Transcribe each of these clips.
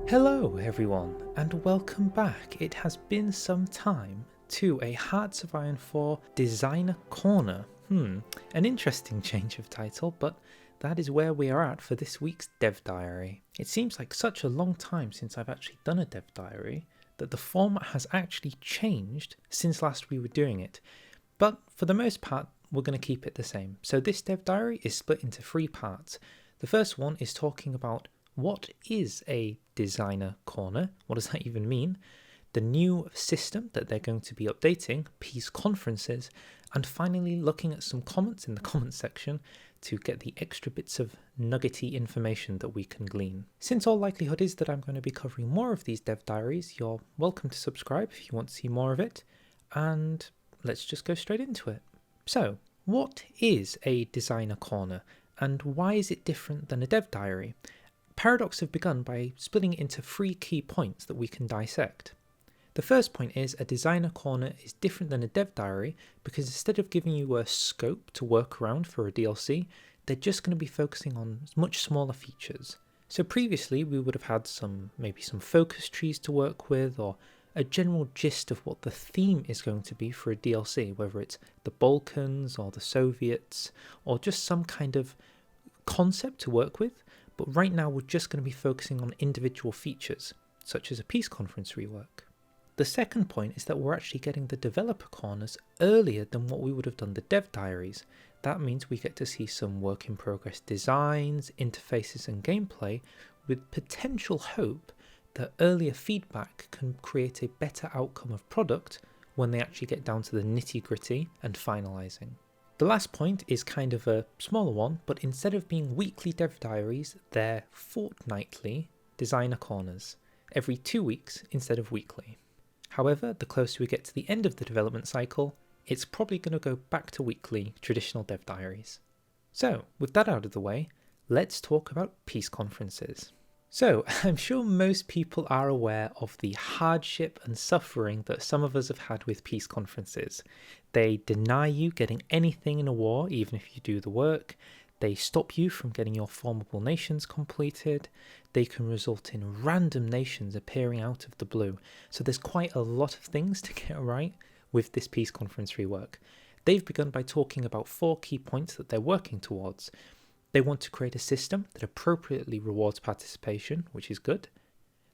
Hello everyone, and welcome back. It has been some time to a Hearts of Iron 4 Designer Corner. An interesting change of title, but that is where we are at for this week's Dev Diary. It seems like such a long time since I've actually done a Dev Diary that the format has actually changed since last we were doing it. But for the most part, we're going to keep it the same. So this Dev Diary is split into 3 parts. The first one is talking about what is a Designer Corner? What does that even mean? The new system that they're going to be updating, peace conferences, and finally looking at some comments in the comments section to get the extra bits of nuggety information that we can glean. Since all likelihood is that I'm going to be covering more of these Dev Diaries, you're welcome to subscribe if you want to see more of it, and let's just go straight into it. So, what is a Designer Corner, and why is it different than a Dev Diary? Paradox have begun by splitting it into 3 key points that we can dissect. The first point is a Designer Corner is different than a Dev Diary because instead of giving you a scope to work around for a DLC, they're just going to be focusing on much smaller features. So previously we would have had maybe some focus trees to work with, or a general gist of what the theme is going to be for a DLC, whether it's the Balkans or the Soviets, or just some kind of concept to work with. But right now we're just going to be focusing on individual features, such as a peace conference rework. The second point is that we're actually getting the developer corners earlier than what we would have done the dev diaries. That means we get to see some work in progress designs, interfaces and gameplay, with potential hope that earlier feedback can create a better outcome of product when they actually get down to the nitty gritty and finalizing. The last point is kind of a smaller one, but instead of being weekly dev diaries, they're fortnightly designer corners, every 2 weeks instead of weekly. However, the closer we get to the end of the development cycle, it's probably going to go back to weekly traditional dev diaries. So, with that out of the way, let's talk about peace conferences. So, I'm sure most people are aware of the hardship and suffering that some of us have had with peace conferences. They deny you getting anything in a war, even if you do the work. They stop you from getting your formable nations completed. They can result in random nations appearing out of the blue. So there's quite a lot of things to get right with this peace conference rework. They've begun by talking about 4 key points that they're working towards. They want to create a system that appropriately rewards participation, which is good.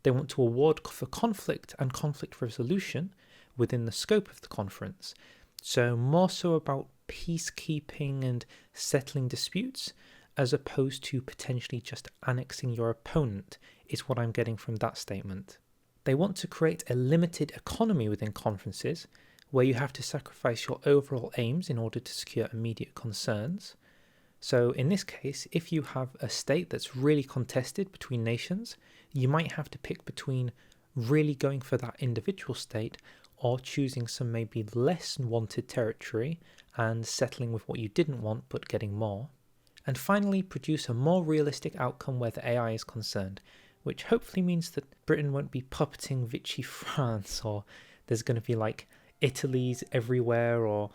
They want to award for conflict and conflict resolution within the scope of the conference. So more so about peacekeeping and settling disputes, as opposed to potentially just annexing your opponent, is what I'm getting from that statement. They want to create a limited economy within conferences, where you have to sacrifice your overall aims in order to secure immediate concerns. So in this case, if you have a state that's really contested between nations, you might have to pick between really going for that individual state or choosing some maybe less wanted territory and settling with what you didn't want but getting more. And finally, produce a more realistic outcome where the AI is concerned, which hopefully means that Britain won't be puppeting Vichy France, or there's going to be like Italy's everywhere, or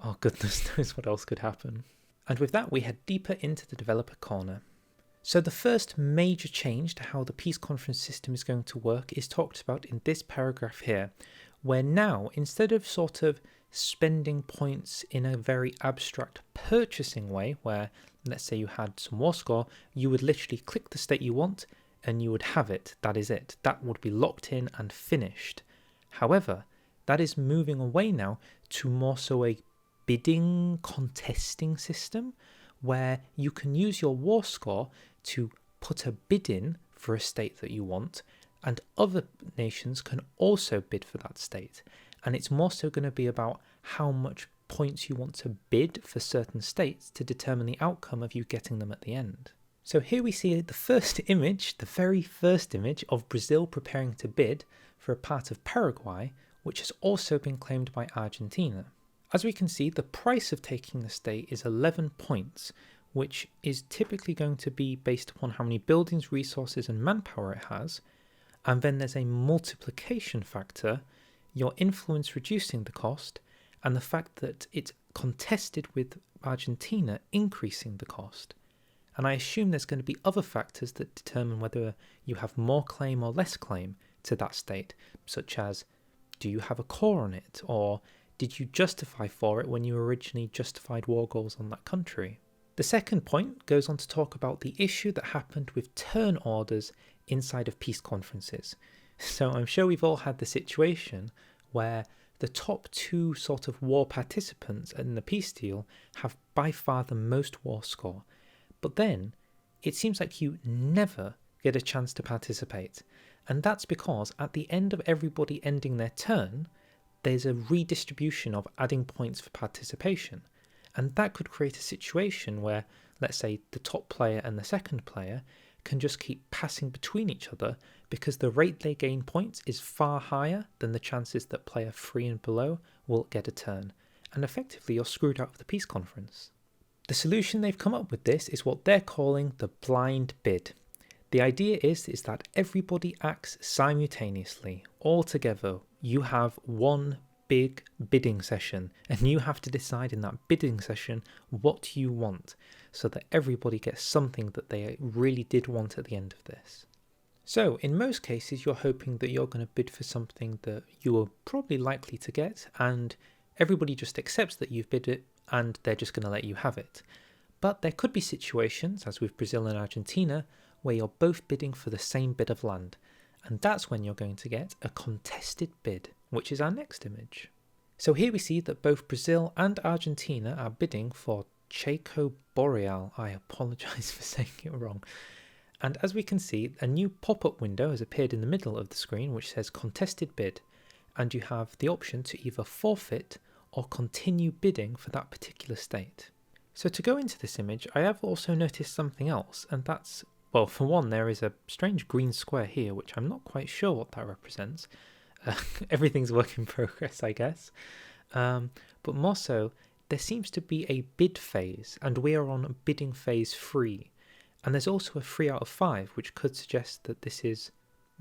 oh goodness knows what else could happen. And with that, we head deeper into the developer corner. So the first major change to how the peace conference system is going to work is talked about in this paragraph here, where now, instead of sort of spending points in a very abstract purchasing way, where let's say you had some war score, you would literally click the state you want and you would have it. That is it. That would be locked in and finished. However, that is moving away now to more so a bidding contesting system, where you can use your war score to put a bid in for a state that you want, and other nations can also bid for that state. And it's more so going to be about how much points you want to bid for certain states to determine the outcome of you getting them at the end. So here we see the first image, the very first image of Brazil preparing to bid for a part of Paraguay, which has also been claimed by Argentina. As we can see, the price of taking the state is 11 points, which is typically going to be based upon how many buildings, resources and manpower it has, and then there's a multiplication factor, your influence reducing the cost, and the fact that it's contested with Argentina increasing the cost. and I assume there's going to be other factors that determine whether you have more claim or less claim to that state, such as do you have a core on it, or did you justify for it when you originally justified war goals on that country? The second point goes on to talk about the issue that happened with turn orders inside of peace conferences. So I'm sure we've all had the situation where the top two sort of war participants in the peace deal have by far the most war score, but then it seems like you never get a chance to participate, and that's because at the end of everybody ending their turn, there's a redistribution of adding points for participation, and that could create a situation where, let's say, the top player and the second player can just keep passing between each other because the rate they gain points is far higher than the chances that player 3 and below will get a turn, and effectively you're screwed out of the peace conference. The solution they've come up with this is what they're calling the blind bid. The idea is that everybody acts simultaneously, all together. You have one big bidding session, and you have to decide in that bidding session what you want, so that everybody gets something that they really did want at the end of this. So in most cases, you're hoping that you're going to bid for something that you are probably likely to get, and everybody just accepts that you've bid it, and they're just going to let you have it. But there could be situations, as with Brazil and Argentina, where you're both bidding for the same bit of land, and that's when you're going to get a contested bid, which is our next image. So here we see that both Brazil and Argentina are bidding for Chaco Boreal. I apologise for saying it wrong. And as we can see, a new pop-up window has appeared in the middle of the screen which says contested bid, and you have the option to either forfeit or continue bidding for that particular state. So to go into this image, I have also noticed something else, and that's, well, for one, there is a strange green square here, which I'm not quite sure what that represents. Everything's work in progress, I guess. But more so, there seems to be a bid phase, and we are on bidding phase 3. And there's also a 3 out of 5, which could suggest that this is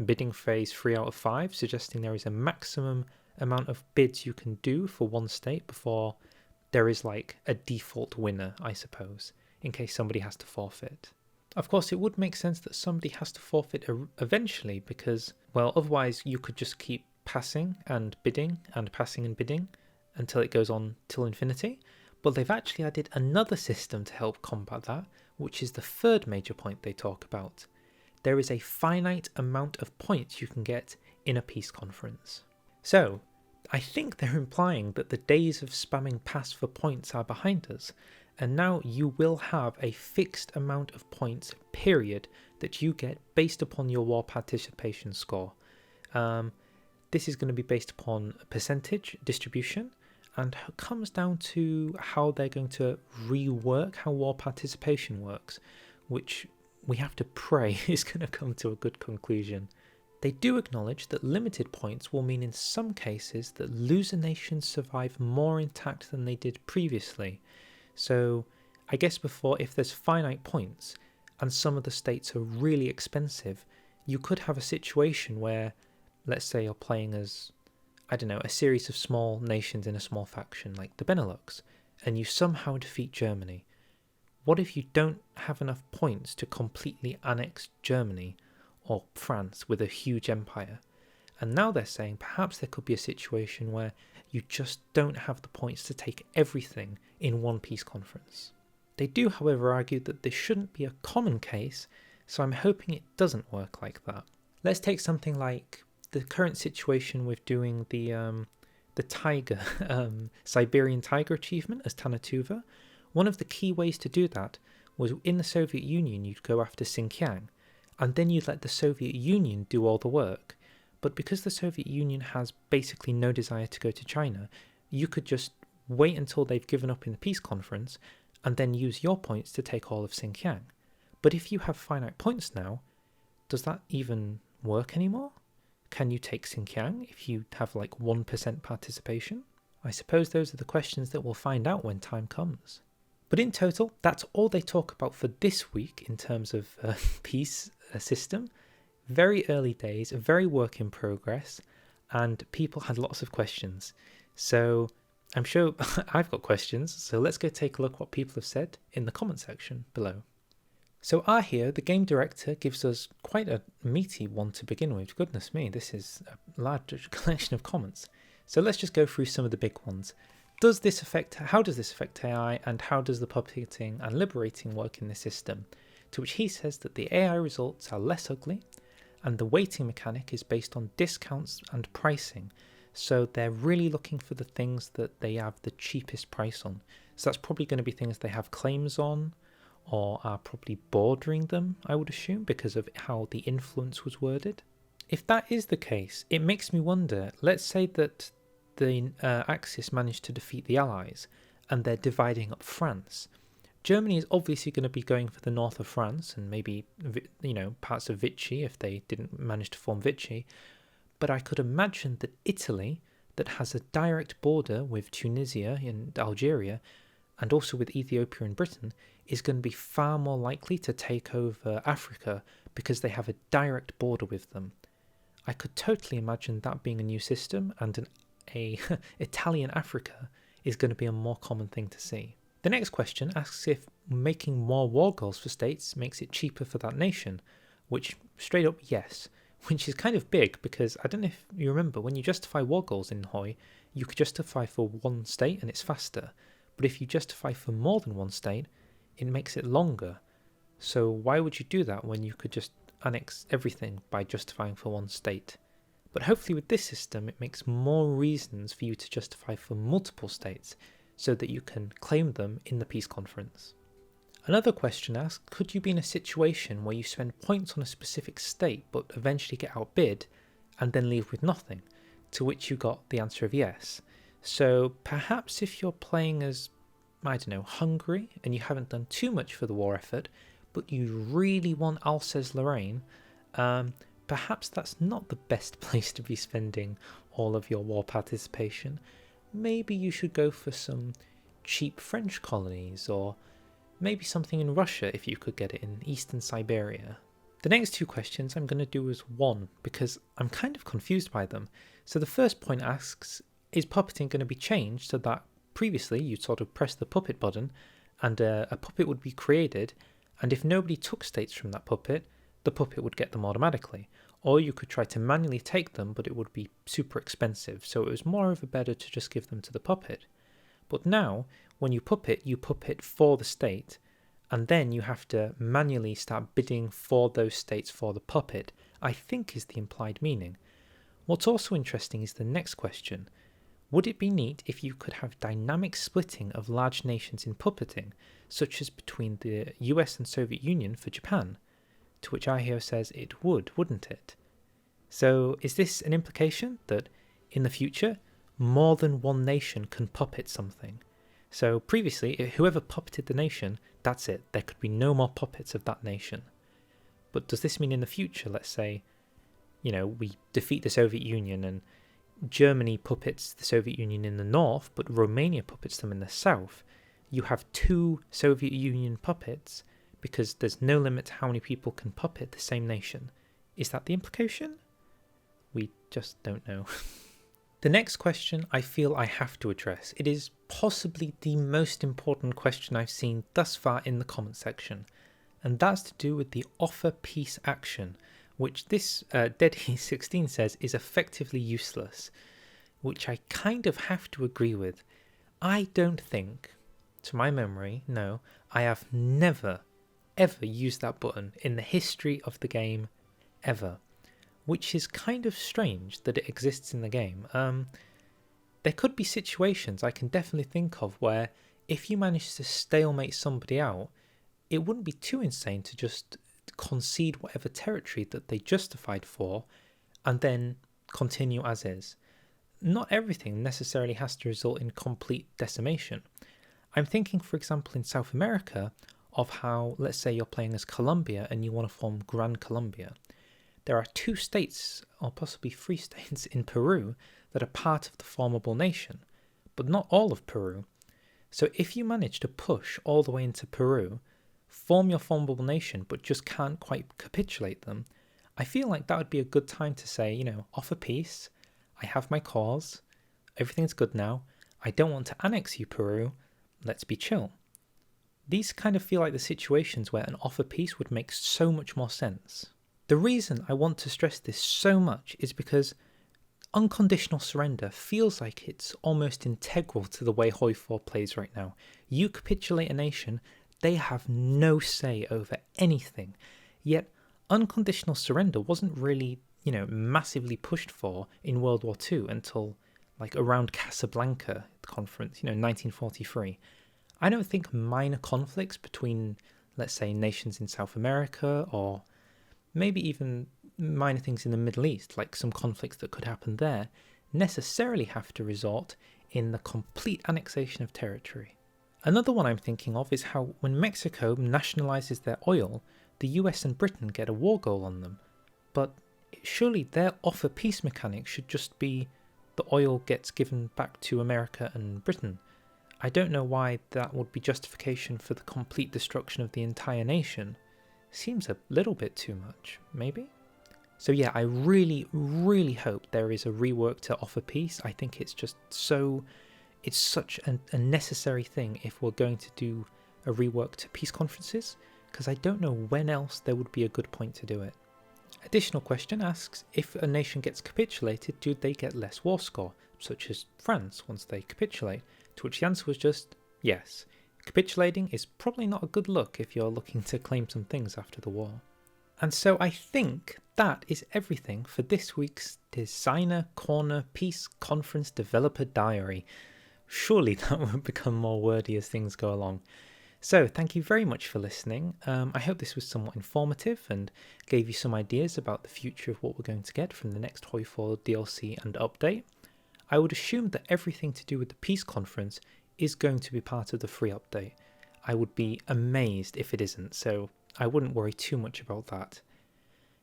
bidding phase 3 out of 5, suggesting there is a maximum amount of bids you can do for one state before there is like a default winner, I suppose, in case somebody has to forfeit. Of course, it would make sense that somebody has to forfeit eventually because, well, otherwise you could just keep passing and bidding and passing and bidding until it goes on till infinity. But they've actually added another system to help combat that, which is the third major point they talk about. There is a finite amount of points you can get in a peace conference. So, I think they're implying that the days of spamming pass for points are behind us, and now you will have a fixed amount of points, period, that you get based upon your war participation score. This is going to be based upon percentage distribution, and it comes down to how they're going to rework how war participation works, which we have to pray is going to come to a good conclusion. They do acknowledge that limited points will mean in some cases that loser nations survive more intact than they did previously. So I guess before, if there's finite points and some of the states are really expensive, you could have a situation where, let's say you're playing as, I don't know, a series of small nations in a small faction like the Benelux, and you somehow defeat Germany. What if you don't have enough points to completely annex Germany or France with a huge empire? And now they're saying perhaps there could be a situation where you just don't have the points to take everything in one peace conference. They do, however, argue that this shouldn't be a common case, so I'm hoping it doesn't work like that. Let's take something like the current situation with doing the tiger, Siberian tiger achievement as Tanatuva. One of the key ways to do that was in the Soviet Union you'd go after Xinjiang, and then you'd let the Soviet Union do all the work. But because the Soviet Union has basically no desire to go to China, you could just wait until they've given up in the peace conference and then use your points to take all of Xinjiang. But if you have finite points now, does that even work anymore? Can you take Xinjiang if you have like 1% participation? I suppose those are the questions that we'll find out when time comes. But in total, that's all they talk about for this week in terms of peace system. Very early days, very work in progress, and people had lots of questions. So I'm sure I've got questions, so let's go take a look what people have said in the comment section below. So here, the game director, gives us quite a meaty one to begin with. Goodness me, this is a large collection of comments. So let's just go through some of the big ones. How does this affect AI, and how does the puppeting and liberating work in the system? To which he says that the AI results are less ugly, and the weighting mechanic is based on discounts and pricing. So they're really looking for the things that they have the cheapest price on. So that's probably going to be things they have claims on, or are probably bordering them, I would assume, because of how the influence was worded. If that is the case, it makes me wonder, let's say that the Axis managed to defeat the Allies, and they're dividing up France. Germany is obviously going to be going for the north of France, and maybe, parts of Vichy if they didn't manage to form Vichy. But I could imagine that Italy, that has a direct border with Tunisia and Algeria, and also with Ethiopia and Britain, is going to be far more likely to take over Africa because they have a direct border with them. I could totally imagine that being a new system, and a Italian Africa is going to be a more common thing to see. The next question asks if making more war goals for states makes it cheaper for that nation, which straight up yes, which is kind of big because I don't know if you remember, when you justify war goals in HOI, you could justify for one state and it's faster, but if you justify for more than one state, it makes it longer. So why would you do that when you could just annex everything by justifying for one state? But hopefully with this system, it makes more reasons for you to justify for multiple states so that you can claim them in the peace conference. Another question asks, could you be in a situation where you spend points on a specific state but eventually get outbid and then leave with nothing? To which you got the answer of yes. So perhaps if you're playing as, Hungary, and you haven't done too much for the war effort, but you really want Alsace-Lorraine, perhaps that's not the best place to be spending all of your war participation. Maybe you should go for some cheap French colonies, or maybe something in Russia if you could get it in eastern Siberia. The next two questions I'm going to do as one, because I'm kind of confused by them. So the first point asks, is puppeting going to be changed so that previously you'd sort of press the puppet button and a puppet would be created, and if nobody took states from that puppet, the puppet would get them automatically. Or you could try to manually take them, but it would be super expensive, so it was more of a better to just give them to the puppet. But now, when you puppet for the state, and then you have to manually start bidding for those states for the puppet, I think is the implied meaning. What's also interesting is the next question. Would it be neat if you could have dynamic splitting of large nations in puppeting, such as between the US and Soviet Union for Japan? To which IHO says it would, wouldn't it? So is this an implication that in the future, more than one nation can puppet something? So previously, whoever puppeted the nation, that's it. There could be no more puppets of that nation. But does this mean in the future, let's say, we defeat the Soviet Union and Germany puppets the Soviet Union in the north, but Romania puppets them in the south? You have two Soviet Union puppets because there's no limit to how many people can puppet the same nation. Is that the implication? We just don't know. The next question I feel I have to address. It is possibly the most important question I've seen thus far in the comment section, and that's to do with the offer peace action, which this Deadheat16 says is effectively useless, which I kind of have to agree with. I don't think, to my memory, no, I have never, ever used that button in the history of the game, ever. Which is kind of strange that it exists in the game. There could be situations I can definitely think of where if you manage to stalemate somebody out, it wouldn't be too insane to just concede whatever territory that they justified for and then continue as is. Not everything necessarily has to result in complete decimation. I'm thinking, for example, in South America of how, let's say you're playing as Colombia and you want to form Gran Colombia. There are 2 states, or possibly 3 states in Peru that are part of the formable nation, but not all of Peru. So if you manage to push all the way into Peru, form your formable nation, but just can't quite capitulate them, I feel like that would be a good time to say, offer peace, I have my cause, everything's good now, I don't want to annex you, Peru, let's be chill. These kind of feel like the situations where an offer piece would make so much more sense. The reason I want to stress this so much is because unconditional surrender feels like it's almost integral to the way HOI4 plays right now. You capitulate a nation, they have no say over anything. Yet unconditional surrender wasn't really, massively pushed for in World War II until like around Casablanca conference, 1943. I don't think minor conflicts between, let's say, nations in South America, or maybe even minor things in the Middle East, like some conflicts that could happen there, necessarily have to result in the complete annexation of territory. Another one I'm thinking of is how when Mexico nationalizes their oil, the US and Britain get a war goal on them. But surely their offer peace mechanic should just be the oil gets given back to America and Britain. I don't know why that would be justification for the complete destruction of the entire nation. Seems a little bit too much, maybe? So yeah, I really, really hope there is a rework to offer peace. I think it's just it's such a necessary thing if we're going to do a rework to peace conferences, because I don't know when else there would be a good point to do it. Additional question asks, if a nation gets capitulated, do they get less war score, such as France once they capitulate? To which the answer was just yes. Capitulating is probably not a good look if you're looking to claim some things after the war. And so I think that is everything for this week's Designer Corner Peace Conference Developer Diary. Surely that will become more wordy as things go along. So thank you very much for listening. I hope this was somewhat informative and gave you some ideas about the future of what we're going to get from the next HOI4 DLC and update. I would assume that everything to do with the Peace Conference is going to be part of the free update. I would be amazed if it isn't, so I wouldn't worry too much about that.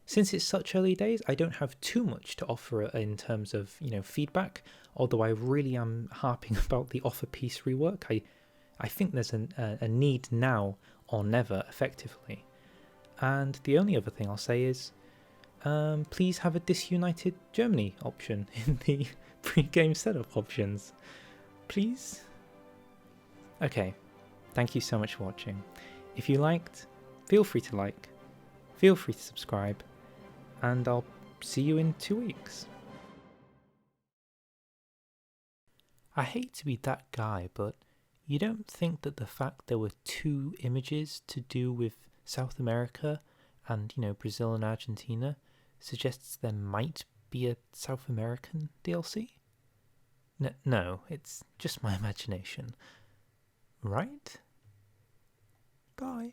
Since it's such early days, I don't have too much to offer in terms of feedback, although I really am harping about the offer piece rework. I think there's a need now or never, effectively. And the only other thing I'll say is please have a disunited Germany option in the pre-game setup options. Please? Okay, thank you so much for watching. If you liked, feel free to like, feel free to subscribe, and I'll see you in 2 weeks. I hate to be that guy, but you don't think that the fact there were 2 images to do with South America and, Brazil and Argentina suggests there might be a South American DLC? No, it's just my imagination. Right? Bye.